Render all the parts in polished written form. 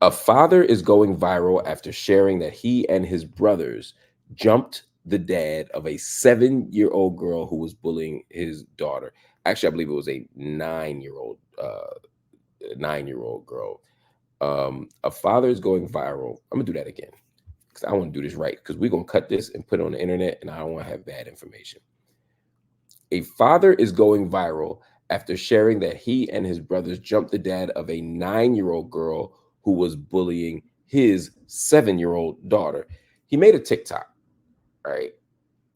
A father is going viral after sharing that he and his brothers jumped the dad of a 7-year-old girl who was bullying his daughter. Actually, I believe it was a 9-year-old girl. A father is going viral. I'm gonna do that again because I want to do this right because we're gonna cut this and put it on the internet, and I don't want to have bad information. A father is going viral after sharing that he and his brothers jumped the dad of a 9-year-old girl who was bullying his 7-year-old daughter. He made a TikTok, right?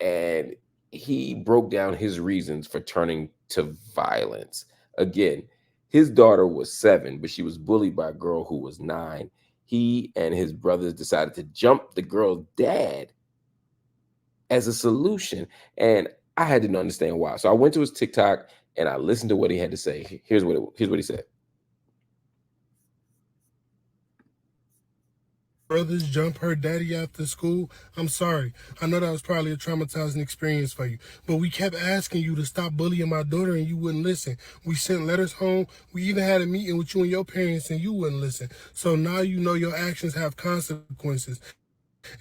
And he broke down his reasons for turning to violence. Again, his daughter was 7, but she was bullied by a girl who was 9. He and his brothers decided to jump the girl's dad as a solution. And I had to understand why. So I went to his TikTok and I listened to what he had to say. Here's what he said. Brothers jump her daddy after school. I'm sorry. I know that was probably a traumatizing experience for you. But we kept asking you to stop bullying my daughter and you wouldn't listen. We sent letters home. We even had a meeting with you and your parents and you wouldn't listen. So now you know your actions have consequences.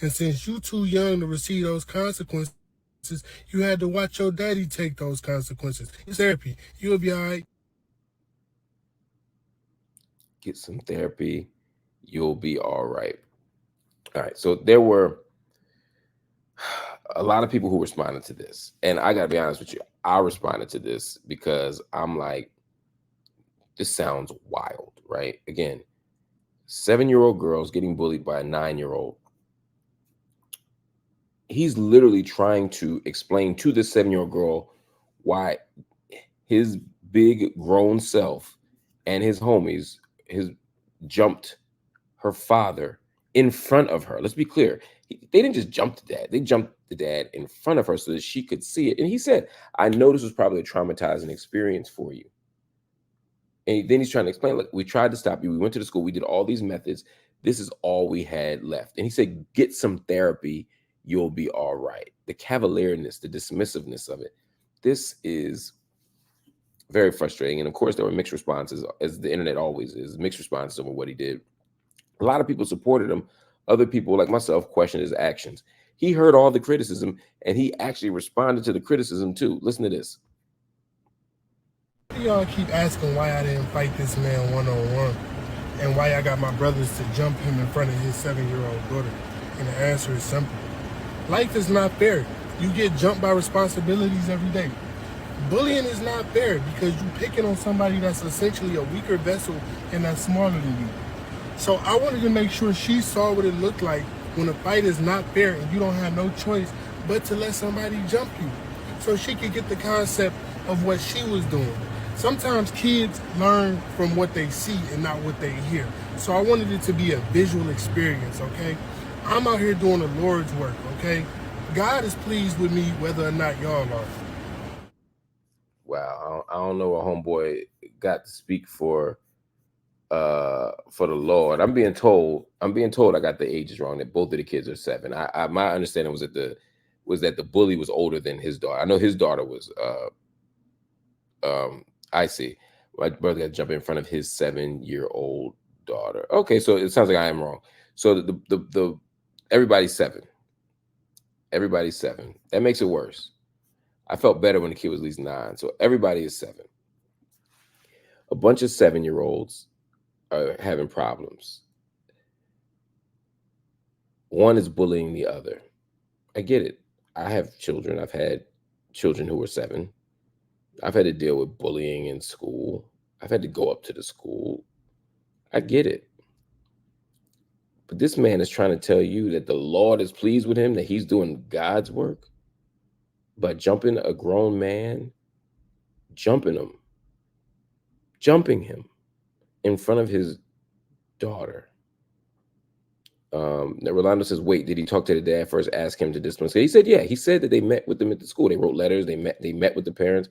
And since you too young to receive those consequences, you had to watch your daddy take those consequences. It's therapy. You'll be all right. Get some therapy. You'll be all right. All right. So there were a lot of people who responded to this. And I got to be honest with you. I responded to this because I'm like, this sounds wild, right? Again, 7-year-old girls getting bullied by a 9-year-old. He's literally trying to explain to this 7-year-old girl why his big grown self and his homies his jumped her father in front of her. Let's be clear. They didn't just jump the dad. They jumped the dad in front of her so that she could see it. And he said, I know this was probably a traumatizing experience for you. And then he's trying to explain, look, we tried to stop you. We went to the school. We did all these methods. This is all we had left. And he said, get some therapy. You'll be all right. The cavalierness, the dismissiveness of it. This is very frustrating. And of course, there were mixed responses, as the internet always is, mixed responses over what he did. A lot of people supported him. Other people, like myself, questioned his actions. He heard all the criticism and he actually responded to the criticism too. Listen to this. Why do y'all keep asking why I didn't fight this man one on one? And why I got my brothers to jump him in front of his 7-year-old daughter? And the answer is simple. Life is not fair. You get jumped by responsibilities every day. Bullying is not fair because you picking on somebody that's essentially a weaker vessel and that's smaller than you. So I wanted to make sure she saw what it looked like when a fight is not fair and you don't have no choice but to let somebody jump you. So she could get the concept of what she was doing. Sometimes kids learn from what they see and not what they hear. So I wanted it to be a visual experience, okay? I'm out here doing the Lord's work, okay? God is pleased with me whether or not y'all are. Wow, I don't know what homeboy got to speak for the Lord. I'm being told I got the ages wrong, that both of the kids are 7. My understanding was that the bully was older than his daughter. I know his daughter was I see. My brother got to jump in front of his 7-year-old daughter. Okay, so it sounds like I am wrong. So the everybody's 7. Everybody's 7. That makes it worse. I felt better when the kid was at least 9. So everybody is 7. A bunch of 7-year-olds are having problems. One is bullying the other. I get it. I have children. I've had children who were 7. I've had to deal with bullying in school. I've had to go up to the school. I get it. But this man is trying to tell you that the Lord is pleased with him, that he's doing God's work by jumping a grown man, jumping him, jumping him in front of his daughter. Now Rolando says, "Wait, did he talk to the dad first? Ask him to discipline?" So he said, "Yeah." He said that they met with them at the school. They wrote letters. They met with the parents,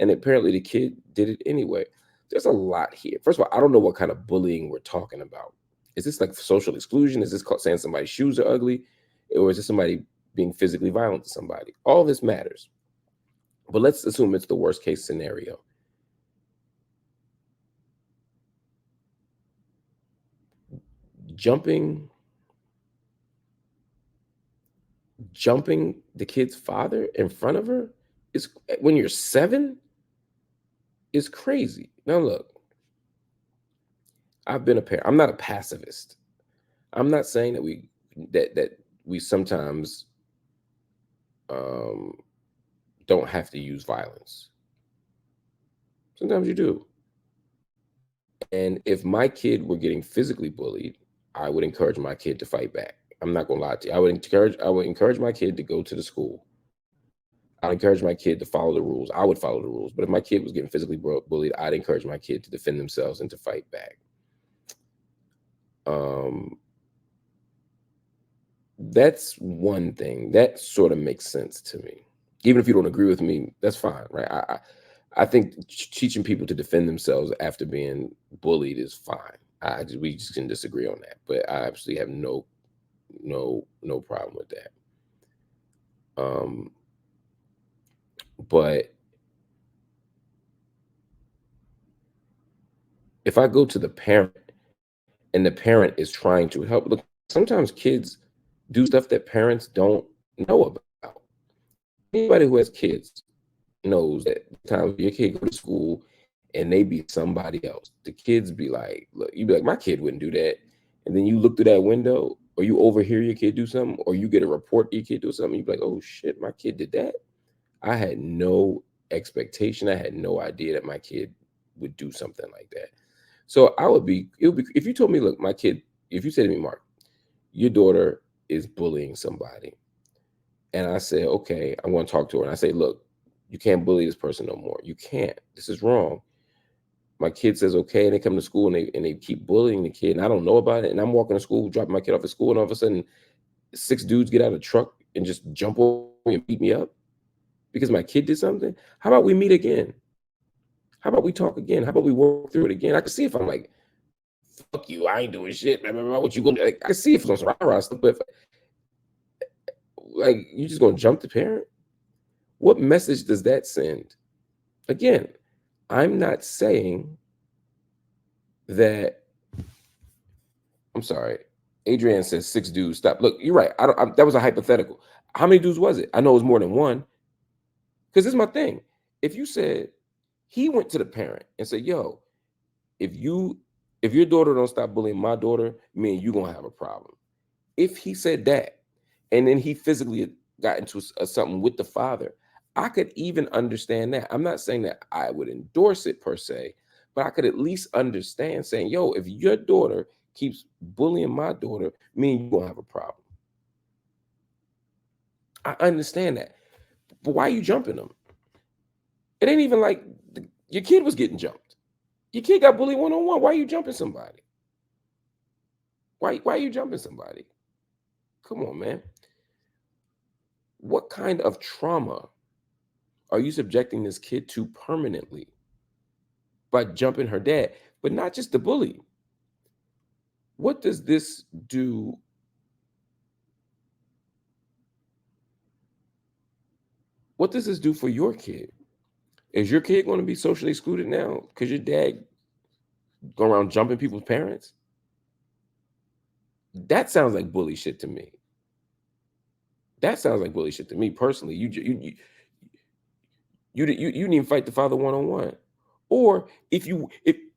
and apparently the kid did it anyway. There's a lot here. First of all, I don't know what kind of bullying we're talking about. Is this like social exclusion? Is this saying somebody's shoes are ugly, or is this somebody being physically violent to somebody? All this matters. But let's assume it's the worst case scenario. jumping the kid's father in front of her is, when you're 7, is crazy. Now look, I've been a parent. I'm not a pacifist. I'm not saying that we sometimes um, don't have to use violence. Sometimes you do. And if my kid were getting physically bullied, I would encourage my kid to fight back. I'm not gonna lie to you. I would encourage my kid to go to the school. I'd encourage my kid to follow the rules. I would follow the rules. But if my kid was getting physically bullied, I'd encourage my kid to defend themselves and to fight back. Um, that's one thing that sort of makes sense to me. Even if you don't agree with me, that's fine, right? I think teaching people to defend themselves after being bullied is fine. We just can disagree on that, but I absolutely have no problem with that. But if I go to the parent and the parent is trying to help, look, sometimes kids do stuff that parents don't know about. Anybody who has kids knows that times your kid go to school and they be somebody else. The kids be like, look, you be like, my kid wouldn't do that. And then you look through that window, or you overhear your kid do something, or you get a report your kid do something, you be like, oh shit, my kid did that. I had no expectation. I had no idea that my kid would do something like that. So it would be, if you told me, look, my kid, if you said to me, Mark, your daughter is bullying somebody, and I say, okay, I want to talk to her, and I say, look, you can't bully this person no more. You can't. This is wrong. My kid says okay, and they come to school and they keep bullying the kid, and I don't know about it. And I'm walking to school, dropping my kid off at school, and all of a sudden, 6 dudes get out of the truck and just jump over me and beat me up because my kid did something. How about we meet again? How about we talk again? How about we work through it again? I can see if I'm like, fuck you, I ain't doing shit. Blah, blah, blah, what you gonna do? Like, I can see if it's on some rah-rah stuff, but like you just gonna jump the parent? What message does that send? Again, I'm not saying that. I'm sorry. Adrienne says 6 dudes. Stop. Look, you're right. That was a hypothetical. How many dudes was it? I know it was more than one. Because this is my thing. If you said he went to the parent and said, "Yo, if your daughter don't stop bullying my daughter, me and you gonna have a problem." If he said that, and then he physically got into something with the father, I could even understand that. I'm not saying that I would endorse it per se, but I could at least understand saying, yo, if your daughter keeps bullying my daughter, me and you gonna have a problem. I understand that. But why are you jumping them? It ain't even like your kid was getting jumped. Your kid got bullied one-on-one. Why are you jumping somebody? Why are you jumping somebody? Come on, man. What kind of trauma are you subjecting this kid to permanently by jumping her dad? But not just the bully. What does this do? What does this do for your kid? Is your kid going to be socially excluded now because your dad going around jumping people's parents? That sounds like bully shit to me. That sounds like bully shit to me personally. You didn't even fight the father one-on-one. Or if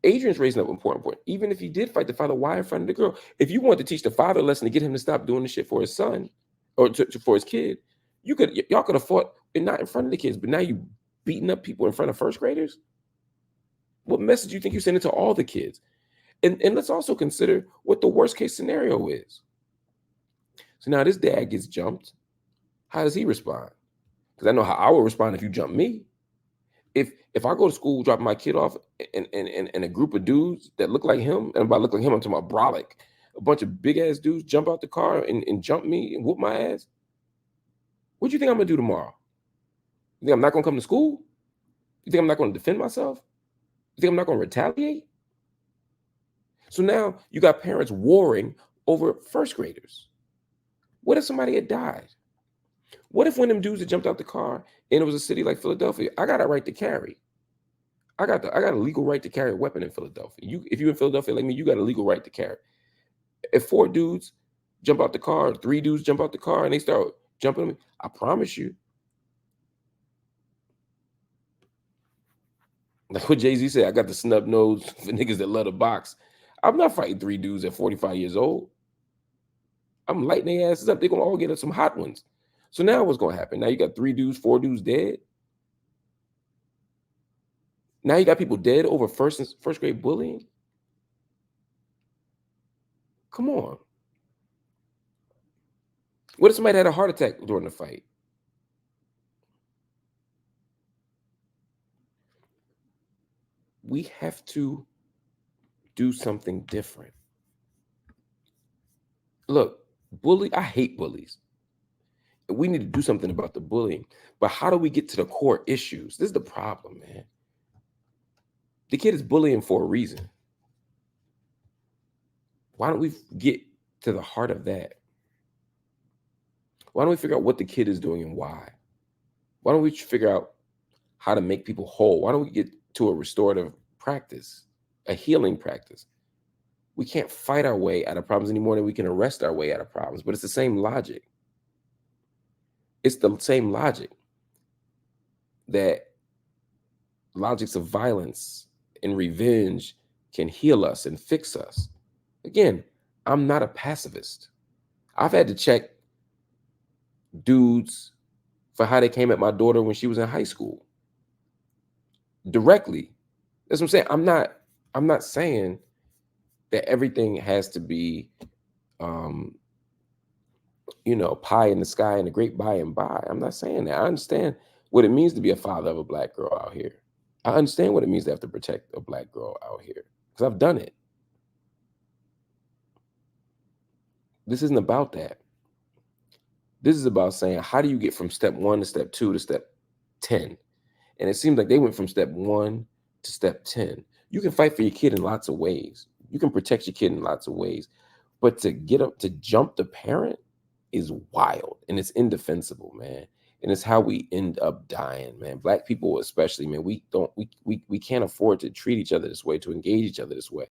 Adrian's raising up an important point, even if he did fight the father, why in front of the girl? If you want to teach the father a lesson to get him to stop doing the shit for his son or for his kid, y'all could have fought, and not in front of the kids, but now you beating up people in front of first graders. What message do you think you're sending to all the kids? And let's also consider what the worst case scenario is. So now this dad gets jumped. How does he respond? Because I know how I would respond if you jump me. If I go to school, drop my kid off, and a group of dudes that look like him, and by look like him, I'm talking about brolic, a bunch of big ass dudes jump out the car and jump me and whoop my ass. What do you think I'm gonna do tomorrow? You think I'm not gonna come to school? You think I'm not gonna defend myself? You think I'm not gonna retaliate? So now you got parents warring over first graders. What if somebody had died? What if one of them dudes that jumped out the car and it was a city like Philadelphia? I got a right to carry. I got a legal right to carry a weapon in Philadelphia. If you're in Philadelphia like me, you got a legal right to carry. If 4 dudes jump out the car, 3 dudes jump out the car, and they start jumping me, I promise you, like what Jay-Z said, I got the snub nose for niggas that love the box. I'm not fighting 3 dudes at 45 years old. I'm lighting their asses up. They're gonna all get us some hot ones. So now what's gonna happen? Now you got 3 dudes, 4 dudes dead. Now you got people dead over first grade bullying. Come on. What if somebody had a heart attack during the fight? We have to do something different. Look, I hate bullies. We need to do something about the bullying. But how do we get to the core issues? This is the problem, man. The kid is bullying for a reason. Why don't we get to the heart of that? Why don't we figure out what the kid is doing and why? Why don't we figure out how to make people whole? Why don't we get to a restorative practice, a healing practice? We can't fight our way out of problems any more than we can arrest our way out of problems, but it's the same logic. It's the same logic that logics of violence and revenge can heal us and fix us. Again, I'm not a pacifist. I've had to check dudes for how they came at my daughter when she was in high school. Directly. That's what I'm saying. I'm not saying that everything has to be pie in the sky and a great by and by. I'm not saying that. I understand what it means to be a father of a black girl out here. I understand what it means to have to protect a black girl out here because I've done it. This isn't about that. This is about saying, how do you get from step 1 to step 2 to step 10? And it seems like they went from step 1 to step 10. You can fight for your kid in lots of ways. You can protect your kid in lots of ways. But to get up to jump the parent is wild and it's indefensible, man. And it's how we end up dying, man. Black people especially, man, we can't afford to treat each other this way, to engage each other this way.